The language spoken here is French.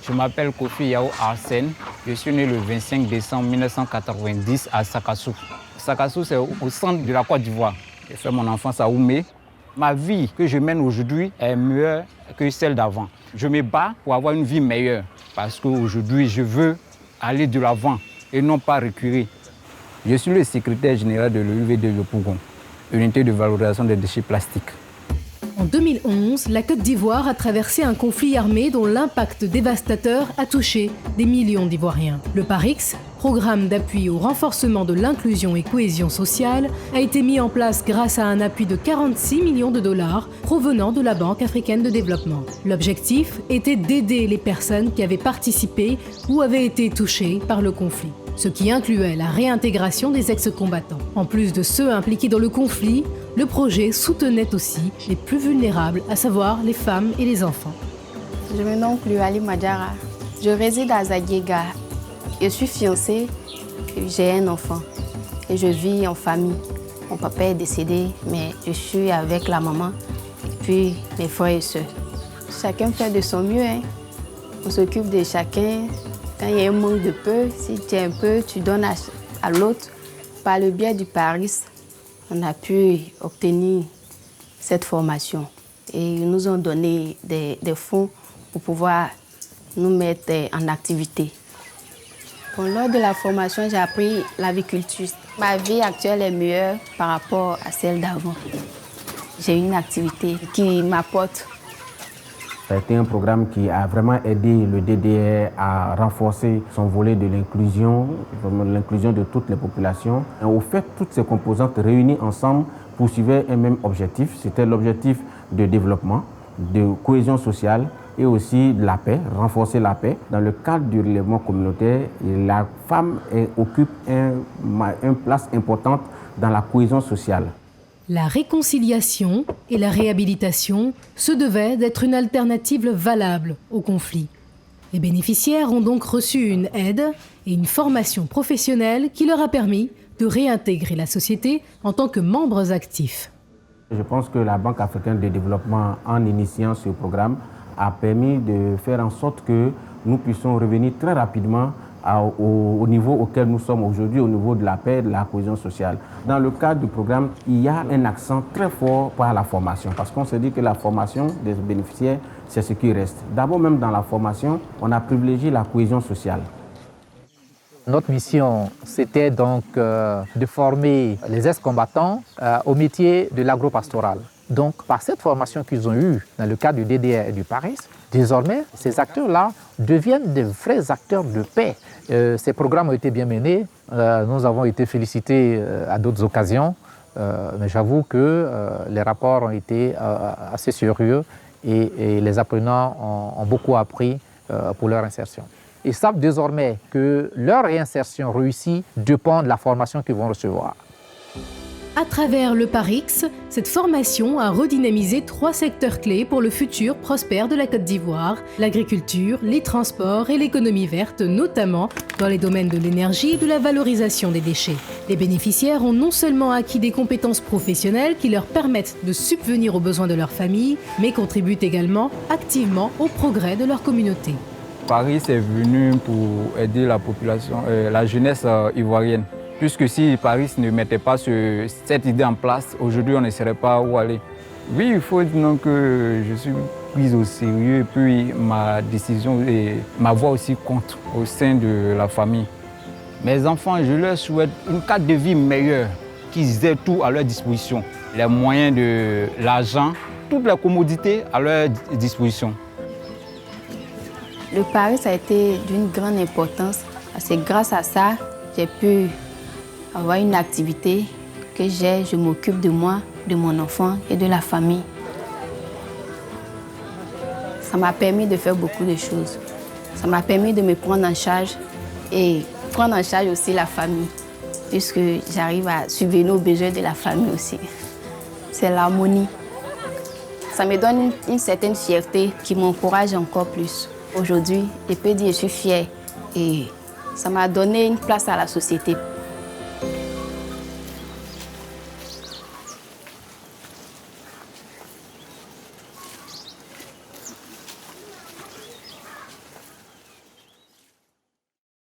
Je m'appelle Kofi Yao Arsène. Je suis né le 25 décembre 1990 à Sakassou. Sakassou, c'est au centre de la Côte d'Ivoire. J'ai fait mon enfance à Oumé. Ma vie que je mène aujourd'hui est meilleure que celle d'avant. Je me bats pour avoir une vie meilleure parce qu'aujourd'hui, je veux aller de l'avant et non pas reculer. Je suis le secrétaire général de l'UVD de Pougon, unité de valorisation des déchets plastiques. En 2011, la Côte d'Ivoire a traversé un conflit armé dont l'impact dévastateur a touché des millions d'Ivoiriens. Le PARIX, programme d'appui au renforcement de l'inclusion et cohésion sociale, a été mis en place grâce à un appui de 46 millions de dollars provenant de la Banque africaine de développement. L'objectif était d'aider les personnes qui avaient participé ou avaient été touchées par le conflit, ce qui incluait la réintégration des ex-combattants. En plus de ceux impliqués dans le conflit, le projet soutenait aussi les plus vulnérables, à savoir les femmes et les enfants. Je me nomme Kluali Madjara. Je réside à Zaghiega. Je suis fiancée, j'ai un enfant et je vis en famille. Mon papa est décédé, mais je suis avec la maman et puis mes frères et sœurs. Chacun fait de son mieux. On s'occupe de chacun. Quand il y a un manque de peu, si tu as un peu, tu donnes à l'autre. Par le biais du PARIX, on a pu obtenir cette formation et ils nous ont donné des fonds pour pouvoir nous mettre en activité. Bon, lors de la formation, j'ai appris l'aviculture. Ma vie actuelle est meilleure par rapport à celle d'avant. J'ai une activité qui m'apporte. Ça a été un programme qui a vraiment aidé le DDR à renforcer son volet de l'inclusion de toutes les populations. Et au fait, toutes ces composantes réunies ensemble poursuivaient un même objectif. C'était l'objectif de développement, de cohésion sociale et aussi de la paix, renforcer la paix. Dans le cadre du relèvement communautaire, la femme occupe une place importante dans la cohésion sociale. La réconciliation et la réhabilitation se devaient d'être une alternative valable au conflit. Les bénéficiaires ont donc reçu une aide et une formation professionnelle qui leur a permis de réintégrer la société en tant que membres actifs. Je pense que la Banque africaine de développement, en initiant ce programme, a permis de faire en sorte que nous puissions revenir très rapidement au niveau auquel nous sommes aujourd'hui, au niveau de la paix et de la cohésion sociale. Dans le cadre du programme, il y a un accent très fort par la formation, parce qu'on se dit que la formation des bénéficiaires, c'est ce qui reste. D'abord, même dans la formation, on a privilégié la cohésion sociale. Notre mission, c'était donc de former les ex-combattants au métier de l'agropastoral. Donc, par cette formation qu'ils ont eue dans le cadre du DDR et du PARIX, désormais, ces acteurs-là deviennent des vrais acteurs de paix. Ces programmes ont été bien menés. Nous avons été félicités à d'autres occasions. Mais j'avoue que les rapports ont été assez sérieux et les apprenants ont beaucoup appris pour leur insertion. Ils savent désormais que leur réinsertion réussie dépend de la formation qu'ils vont recevoir. À travers le PARIX, cette formation a redynamisé 3 secteurs clés pour le futur prospère de la Côte d'Ivoire: l'agriculture, les transports et l'économie verte, notamment dans les domaines de l'énergie et de la valorisation des déchets. Les bénéficiaires ont non seulement acquis des compétences professionnelles qui leur permettent de subvenir aux besoins de leur famille, mais contribuent également activement au progrès de leur communauté. Paris est venu pour aider la population, la jeunesse ivoirienne. Puisque si Paris ne mettait pas cette idée en place, aujourd'hui on ne saurait pas où aller. Oui, il faut dire que je suis prise au sérieux et puis ma décision et ma voix aussi compte au sein de la famille. Mes enfants, je leur souhaite une cadre de vie meilleure, qu'ils aient tout à leur disposition. Les moyens de l'argent, toutes les commodités à leur disposition. Le Paris a été d'une grande importance parce que grâce à ça, j'ai pu avoir une activité que je m'occupe de moi, de mon enfant et de la famille. Ça m'a permis de faire beaucoup de choses. Ça m'a permis de me prendre en charge et prendre en charge aussi la famille, puisque j'arrive à subvenir aux besoins de la famille aussi. C'est l'harmonie. Ça me donne une certaine fierté qui m'encourage encore plus. Aujourd'hui, je peux dire que je suis fière et ça m'a donné une place à la société.